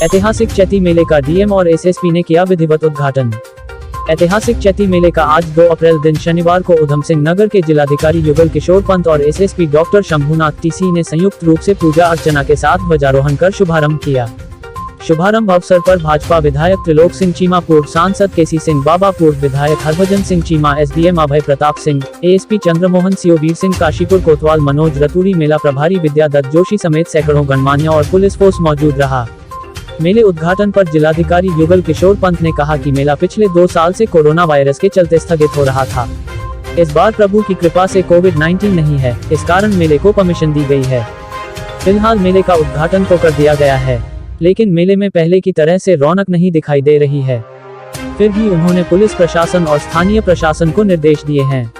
ऐतिहासिक चैती मेले का डीएम और एसएसपी ने किया विधिवत उद्घाटन। ऐतिहासिक चैती मेले का आज 2 अप्रैल दिन शनिवार को उधम सिंह नगर के जिलाधिकारी युगल किशोर पंत और एसएसपी डॉक्टर शंभुनाथ टीसी ने संयुक्त रूप से पूजा अर्चना के साथ ध्वजारोहण कर शुभारंभ किया। शुभारंभ अवसर पर भाजपा विधायक त्रिलोक सिंह चीमा, पूर्व सांसद केसी सिंह बाबा, पूर्व विधायक हरभजन सिंह चीमा, एसडीएम अभय प्रताप सिंह, एएसपी चंद्रमोहन सिंह, वीर सिंह काशीपुर कोतवाल, मनोज रतूड़ी, मेला प्रभारी विद्यादत्त जोशी समेत सैकड़ों गणमान्य और पुलिस फोर्स मौजूद रहा। मेले उद्घाटन पर जिलाधिकारी युगल किशोर पंत ने कहा कि मेला पिछले 2 साल से कोरोना वायरस के चलते स्थगित हो रहा था। इस बार प्रभु की कृपा से कोविड-19 नहीं है, इस कारण मेले को परमिशन दी गई है। फिलहाल मेले का उद्घाटन तो कर दिया गया है, लेकिन मेले में पहले की तरह से रौनक नहीं दिखाई दे रही है। फिर भी उन्होंने पुलिस प्रशासन और स्थानीय प्रशासन को निर्देश दिए हैं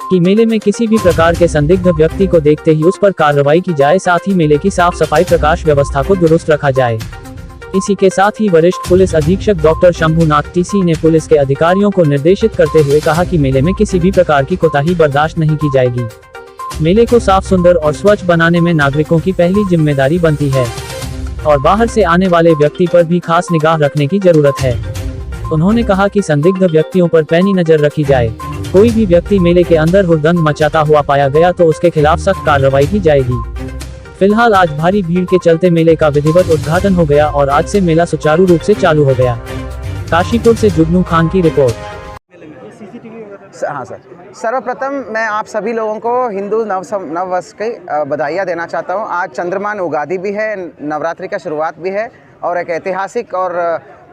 कि मेले में किसी भी प्रकार के संदिग्ध व्यक्ति को देखते ही उस पर कार्रवाई की जाए, साथ ही मेले की साफ सफाई, प्रकाश व्यवस्था को दुरुस्त रखा जाए। इसी के साथ ही वरिष्ठ पुलिस अधीक्षक डॉक्टर शंभुनाथ टीसी ने पुलिस के अधिकारियों को निर्देशित करते हुए कहा कि मेले में किसी भी प्रकार की कोताही बर्दाश्त नहीं की जाएगी। मेले को साफ, सुंदर और स्वच्छ बनाने में नागरिकों की पहली जिम्मेदारी बनती है और बाहर से आने वाले व्यक्ति पर भी खास निगाह रखने की जरूरत है। उन्होंने कहा कि संदिग्ध व्यक्तियों पर पैनी नजर रखी जाए। कोई भी व्यक्ति मेले के अंदर हुड़दंग मचाता हुआ पाया गया तो उसके खिलाफ सख्त कार्रवाई की जाएगी। फिलहाल आज भारी भीड़ के चलते मेले का विधिवत उद्घाटन हो गया और आज से मेला सुचारू रूप से चालू हो गया। काशीपुर से जुगनू खान की रिपोर्ट। हाँ सर, सर्वप्रथम मैं आप सभी लोगों को हिंदू नव वर्ष की बधाइयाँ देना चाहता हूँ। आज चंद्रमान उगादी भी है, नवरात्रि का शुरुआत भी है और एक ऐतिहासिक और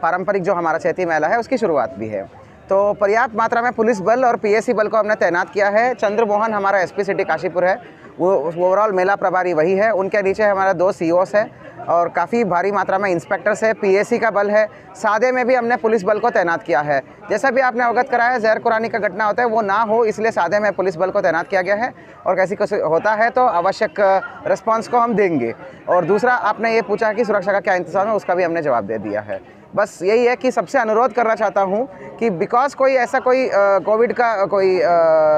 पारंपरिक जो हमारा चैती मेला है उसकी शुरुआत भी है। तो पर्याप्त मात्रा में पुलिस बल और पीएसी बल को हमने तैनात किया है। चंद्रमोहन हमारा एसपी सिटी काशीपुर है, वो ओवरऑल मेला प्रभारी वही है। उनके नीचे हमारा 2 सीओस है और काफ़ी भारी मात्रा में इंस्पेक्टर्स है, पीएसी का बल है। सादे में भी हमने पुलिस बल को तैनात किया है। जैसा भी आपने अवगत कराया, जहर कुरानी का घटना होता है वो ना हो, इसलिए सादे में पुलिस बल को तैनात किया गया है और कैसी कुछ होता है तो आवश्यक रिस्पांस को हम देंगे। और दूसरा, आपने ये पूछा कि सुरक्षा का क्या इंतजाम है, उसका भी हमने जवाब दे दिया है। बस यही है कि सबसे अनुरोध करना चाहता हूँ कि बिकॉज कोई ऐसा कोई कोविड का कोई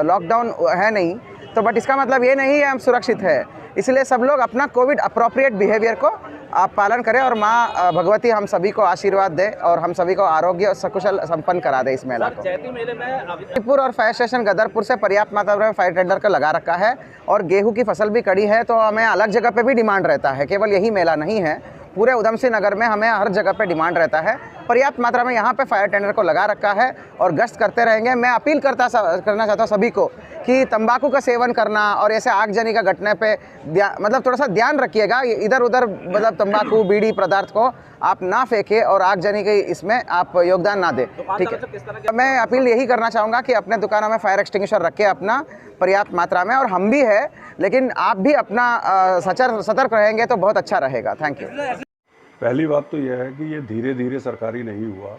लॉकडाउन है नहीं, तो बट इसका मतलब ये नहीं है हम सुरक्षित है। इसलिए सब लोग अपना कोविड अप्रोप्रिएट बिहेवियर को आप पालन करें और माँ भगवती हम सभी को आशीर्वाद दे और हम सभी को आरोग्य सकुशल संपन्न करा दे इस मेला को। गाजीपुर और फायर स्टेशन गदरपुर से पर्याप्त मात्रा में फायर टेंडर का लगा रखा है और गेहूं की फसल भी कड़ी है, तो हमें अलग जगह पे भी डिमांड रहता है। केवल यही मेला नहीं है, पूरे उधम सिंह नगर में हमें हर जगह पे डिमांड रहता है। पर्याप्त मात्रा में यहाँ पे फायर टेंडर को लगा रखा है और गश्त करते रहेंगे। मैं अपील करना चाहता हूँ सभी को कि तंबाकू का सेवन करना और ऐसे आगजनी का घटने पे मतलब थोड़ा सा ध्यान रखिएगा। इधर उधर मतलब तंबाकू बीड़ी पदार्थ को आप ना फेंके और आगजनी के इसमें आप योगदान ना दें, ठीक है। मैं अपील यही करना चाहूँगा कि अपने दुकानों में फायर एक्सटिंग्विशर रखें अपना पर्याप्त मात्रा में, और हम भी है, लेकिन आप भी अपना सतर्क रहेंगे तो बहुत अच्छा रहेगा। Thank you. पहली बात तो यह है कि ये धीरे धीरे सरकारी नहीं हुआ।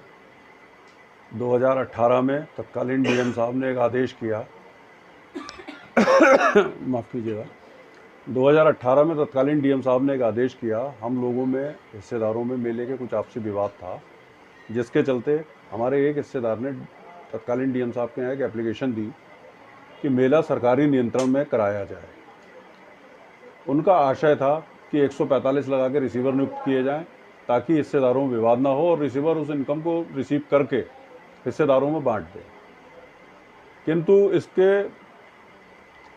2018 में तत्कालीन डीएम साहब ने एक आदेश किया माफ़ कीजिएगा, 2018 में तत्कालीन डीएम साहब ने एक आदेश किया। हम लोगों में, हिस्सेदारों में मेले के कुछ आपसी विवाद था, जिसके चलते हमारे एक हिस्सेदार ने तत्कालीन डीएम साहब के यहाँ एक एप्लीकेशन दी कि मेला सरकारी नियंत्रण में कराया जाए। उनका आशय था कि 145 लगा के रिसीवर नियुक्त किए जाएं ताकि हिस्सेदारों में विवाद ना हो और रिसीवर उस इनकम को रिसीव करके हिस्सेदारों में बांट दे। किंतु इसके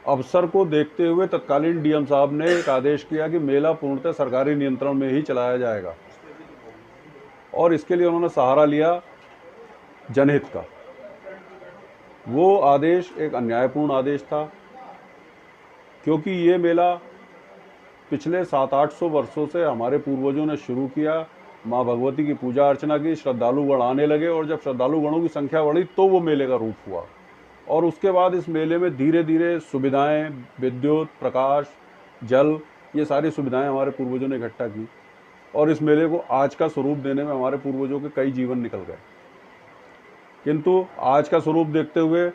अवसर को देखते हुए तत्कालीन डीएम साहब ने एक आदेश किया कि मेला पूर्णतः सरकारी नियंत्रण में ही चलाया जाएगा और इसके लिए उन्होंने सहारा लिया जनहित का। वो आदेश एक अन्यायपूर्ण आदेश था, क्योंकि ये मेला पिछले 700-800 वर्षों से हमारे पूर्वजों ने शुरू किया। माँ भगवती की पूजा अर्चना की, श्रद्धालुगण आने लगे और जब श्रद्धालुगणों की संख्या बढ़ी तो वो मेले का रूप हुआ। और उसके बाद इस मेले में धीरे धीरे सुविधाएं, विद्युत, प्रकाश, जल, ये सारी सुविधाएं हमारे पूर्वजों ने इकट्ठा की और इस मेले को आज का स्वरूप देने में हमारे पूर्वजों के कई जीवन निकल गए। किंतु आज का स्वरूप देखते हुए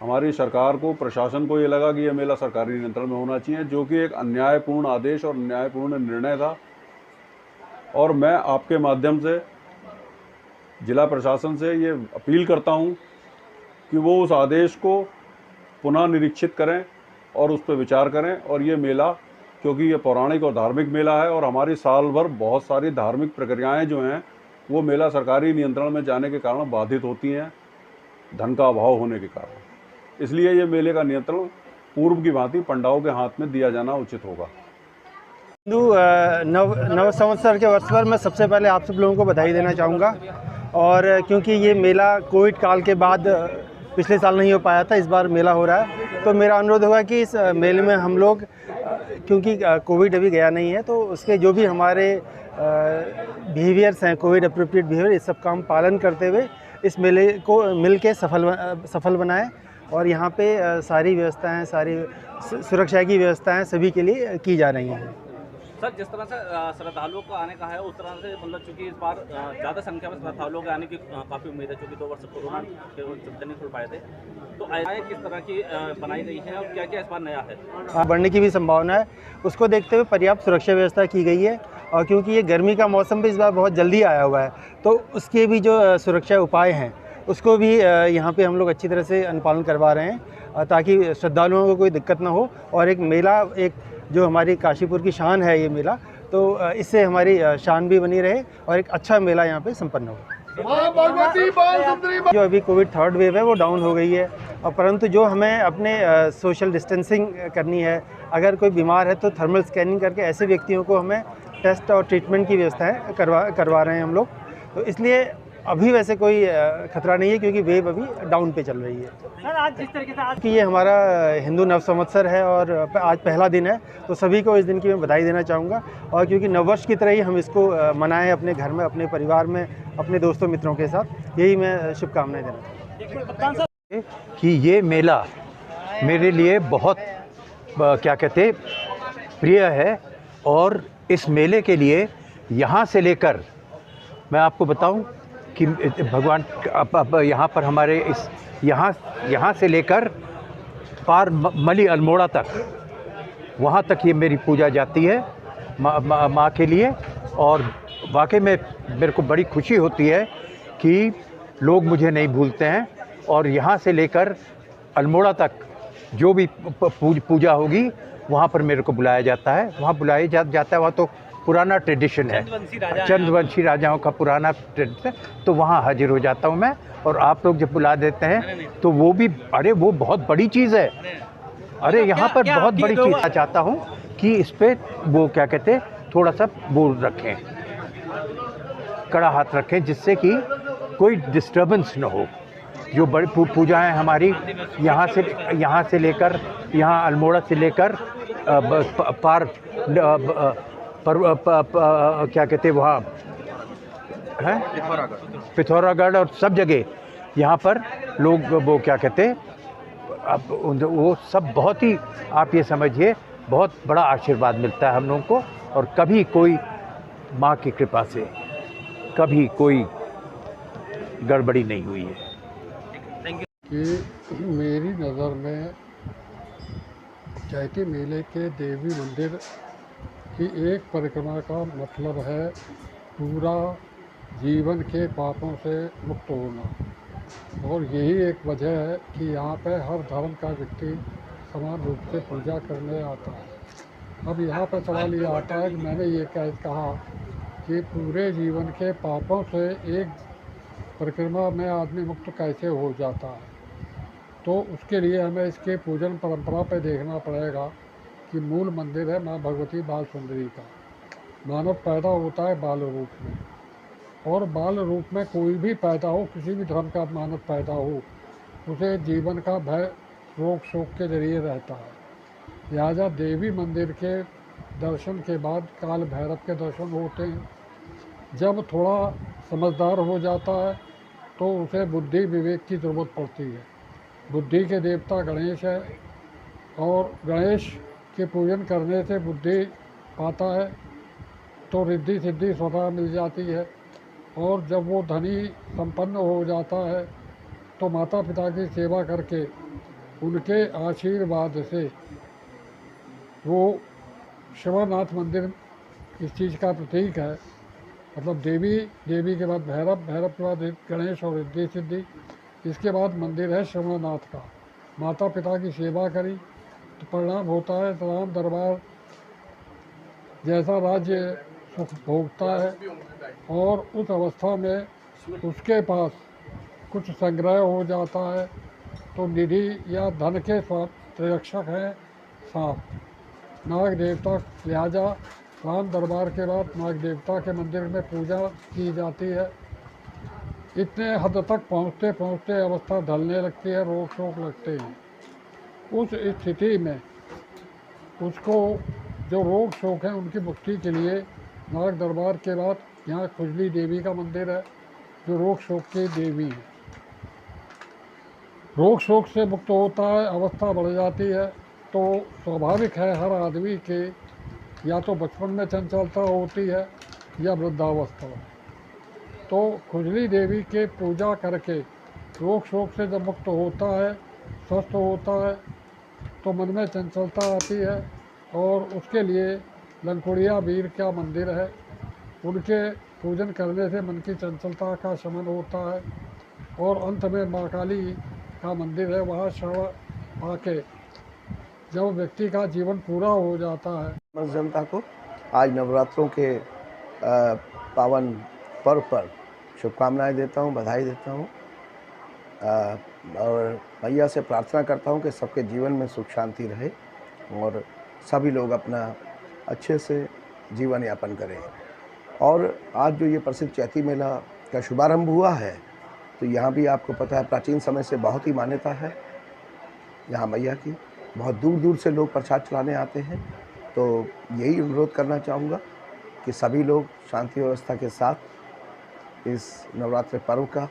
हमारी सरकार को, प्रशासन को ये लगा कि यह मेला सरकारी नियंत्रण में होना चाहिए, जो कि एक अन्यायपूर्ण आदेश और अन्यायपूर्ण निर्णय था। और मैं आपके माध्यम से जिला प्रशासन से ये अपील करता हूँ कि वो उस आदेश को पुनः निरीक्षित करें और उस पर विचार करें और ये मेला क्योंकि ये पौराणिक और धार्मिक मेला है और हमारी साल भर बहुत सारी धार्मिक प्रक्रियाएं जो हैं वो मेला सरकारी नियंत्रण में जाने के कारण बाधित होती हैं, धन का अभाव होने के कारण। इसलिए ये मेले का नियंत्रण पूर्व की भांति पंडाओं के हाथ में दिया जाना उचित होगा। हिंदू नव संवत्सर के अवसर पर मैं सबसे पहले आप सब लोगों को बधाई देना चाहूँगा। और क्योंकि ये मेला कोविड काल के बाद पिछले साल नहीं हो पाया था, इस बार मेला हो रहा है, तो मेरा अनुरोध होगा कि इस मेले में हम लोग, क्योंकि कोविड अभी गया नहीं है, तो उसके जो भी हमारे बिहेवियर्स हैं, कोविड अप्रोप्रिएट बिहेवियर, इस सब का हम पालन करते हुए इस मेले को मिल के सफल बनाएं। और यहाँ पे सारी व्यवस्थाएं, सारी सुरक्षा की व्यवस्थाएं सभी के लिए की जा रही हैं। सर, जिस तरह से श्रद्धालुओं को आने का है, उस तरह से मतलब चूँकि इस बार ज़्यादा संख्या में श्रद्धालुओं के आने की काफ़ी उम्मीद है, चूँकि 2 वर्ष कोरोना के चलते नहीं खुल पाए थे, तो आय किस तरह की बनाई गई है और क्या क्या इस बार नया है? बढ़ने की भी संभावना है, उसको देखते हुए पर्याप्त सुरक्षा व्यवस्था की गई है। और क्योंकि ये गर्मी का मौसम भी इस बार बहुत जल्दी आया हुआ है, तो उसके भी जो सुरक्षा उपाय हैं उसको भी यहाँ पे हम लोग अच्छी तरह से अनुपालन करवा रहे हैं, ताकि श्रद्धालुओं को कोई दिक्कत ना हो। और एक मेला, एक जो हमारी काशीपुर की शान है ये मेला, तो इससे हमारी शान भी बनी रहे और एक अच्छा मेला यहाँ पे संपन्न हो। जो अभी कोविड 3rd वेव है वो डाउन हो गई है, और परंतु जो हमें अपने सोशल डिस्टेंसिंग करनी है, अगर कोई बीमार है तो थर्मल स्कैनिंग करके ऐसे व्यक्तियों को हमें टेस्ट और ट्रीटमेंट की व्यवस्थाएं करवा रहे हैं हम लोग। तो इसलिए अभी वैसे कोई खतरा नहीं है, क्योंकि वेव अभी डाउन पे चल रही है। सर, आज जिस तरीके से कि ये हमारा हिंदू नव संवत्सर है और आज पहला दिन है, तो सभी को इस दिन की मैं बधाई देना चाहूँगा। और क्योंकि नववर्ष की तरह ही हम इसको मनाएं अपने घर में, अपने परिवार में, अपने दोस्तों मित्रों के साथ, यही मैं शुभकामनाएं देना चाहूँगा। कि ये मेला मेरे लिए बहुत क्या कहते प्रिय है। और इस मेले के लिए यहाँ से लेकर, मैं आपको बताऊं कि भगवान अब यहाँ पर हमारे इस यहाँ से लेकर पार मली अल्मोड़ा तक, वहाँ तक ये मेरी पूजा जाती है माँ के लिए। और वाकई में मेरे को बड़ी खुशी होती है कि लोग मुझे नहीं भूलते हैं। और यहाँ से लेकर अल्मोड़ा तक जो भी पूजा होगी वहाँ पर मेरे को बुलाया जाता है, वहाँ बुलाया जाता है। वहाँ तो पुराना ट्रेडिशन है, चंद्रवंशी राजाओं का पुराना ट्रेडिशन, तो वहाँ हाजिर हो जाता हूँ मैं। और आप लोग जब बुला देते हैं तो वो भी, अरे वो बहुत बड़ी चीज़ है। अरे यहाँ पर बहुत बड़ी चीज़ चाहता हूँ कि इस पर वो क्या कहते हैं, थोड़ा सा वो रखें, कड़ा हाथ रखें, जिससे कि कोई डिस्टर्बेंस न हो। जो बड़ी पूजाएं हमारी यहाँ से लेकर, यहाँ अल्मोड़ा से लेकर पार क्या कहते हैं वहाँ है पिथौरागढ़ और सब जगह, यहाँ पर लोग वो क्या कहते हैं, अब वो सब बहुत ही, आप ये समझिए, बहुत बड़ा आशीर्वाद मिलता है हम लोगों को। और कभी कोई माँ की कृपा से कभी कोई गड़बड़ी नहीं हुई है। कि मेरी नज़र में चैती मेले के देवी मंदिर की एक परिक्रमा का मतलब है पूरा जीवन के पापों से मुक्त होना। और यही एक वजह है कि यहाँ पे हर धर्म का व्यक्ति समान रूप से पूजा करने आता है। अब यहाँ पर सवाल ये आता है कि मैंने ये कहा कि पूरे जीवन के पापों से एक परिक्रमा में आदमी मुक्त कैसे हो जाता है। तो उसके लिए हमें इसके पूजन परंपरा पर देखना पड़ेगा कि मूल मंदिर है माँ भगवती बाल सुंदरी का। मानव पैदा होता है बाल रूप में, और बाल रूप में कोई भी पैदा हो, किसी भी धर्म का मानव पैदा हो, उसे जीवन का भय रोग शोक के जरिए रहता है। लिहाजा देवी मंदिर के दर्शन के बाद काल भैरव के दर्शन होते हैं। जब थोड़ा समझदार हो जाता है तो उसे बुद्धि विवेक की ज़रूरत पड़ती है। बुद्धि के देवता गणेश है, और गणेश के पूजन करने से बुद्धि पाता है तो रिद्धि सिद्धि स्वतः मिल जाती है। और जब वो धनी संपन्न हो जाता है तो माता पिता की सेवा करके उनके आशीर्वाद से वो शिवनाथ मंदिर इस चीज़ का प्रतीक है। मतलब देवी के बाद भैरव के बाद गणेश और रिद्धि सिद्धि, इसके बाद मंदिर है शिवनाथ का। माता पिता की सेवा करी तो परिणाम होता है राम दरबार जैसा राज्य सुख भोगता है और उस अवस्था में उसके पास कुछ संग्रह हो जाता है तो निधि या धन के रक्षक हैं सांप। नाग देवता, लिहाजा राम दरबार के बाद नाग देवता के मंदिर में पूजा की जाती है। इतने हद तक पहुँचते पहुँचते अवस्था ढलने लगती है, रोग शोक लगते हैं। उस स्थिति में उसको जो रोग शोक हैं उनकी मुक्ति के लिए नाग दरबार के बाद यहाँ खुजली देवी का मंदिर है जो रोग शोक की देवी है। रोग शोक से मुक्त होता है, अवस्था बढ़ जाती है तो स्वाभाविक है हर आदमी के या तो बचपन में चंचलता होती है या वृद्धावस्था। तो खुजली देवी के पूजा करके रोग शोक से जब मुक्त होता है, स्वस्थ होता है तो मन में चंचलता आती है और उसके लिए लंकुड़िया वीर का मंदिर है, उनके पूजन करने से मन की चंचलता का शमन होता है। और अंत में माँ काली का मंदिर है, वहाँ शरण आके जब व्यक्ति का जीवन पूरा हो जाता है। समस्त जनता को आज नवरात्रों के पावन पर्व पर शुभकामनाएं देता हूं, बधाई देता हूं और मैया से प्रार्थना करता हूं कि सबके जीवन में सुख शांति रहे और सभी लोग अपना अच्छे से जीवन यापन करें। और आज जो ये प्रसिद्ध चैती मेला का शुभारंभ हुआ है तो यहाँ भी आपको पता है प्राचीन समय से बहुत ही मान्यता है यहाँ मैया की। बहुत दूर दूर से लोग प्रसाद चलाने आते हैं। तो यही अनुरोध करना चाहूँगा कि सभी लोग शांति व्यवस्था के साथ इस नवरात्रि पर्व का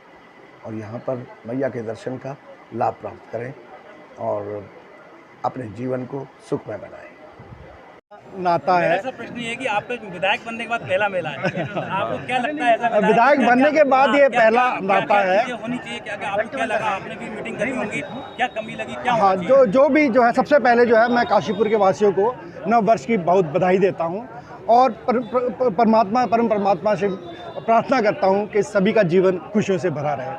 और यहाँ पर मैया के दर्शन का लाभ प्राप्त करें और अपने जीवन को सुखमय बनाएं। नाता है। मेरा प्रश्न ये है कि आपका विधायक बनने के बाद पहला मेला है, आपको क्या लगता है ऐसा विधायक बनने के बाद ये पहला नाता है? होनी चाहिए क्या, आपको क्या लगा? आपने भी मीटिंग करी होगी, क्या कमी लगी, क्या हाँ, जो भी जो है सबसे पहले जो है मैं काशीपुर के वासियों को नव वर्ष की बहुत बधाई देता हूँ और परम परमात्मा से प्रार्थना करता हूँ कि सभी का जीवन खुशियों से भरा रहे।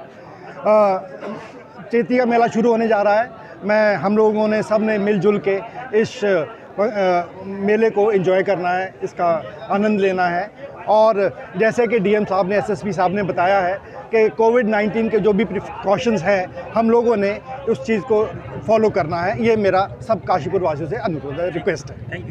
चैती का मेला शुरू होने जा रहा है। हम लोगों ने सब ने मिलजुल के इस मेले को एंजॉय करना है, इसका आनंद लेना है। और जैसे कि डीएम साहब ने, एसएसपी साहब ने बताया है कि कोविड-19 के जो भी प्रिकॉशंस हैं हम लोगों ने उस चीज़ को फॉलो करना है। ये मेरा सब काशीपुर वासियों से अनुरोध है, रिक्वेस्ट है।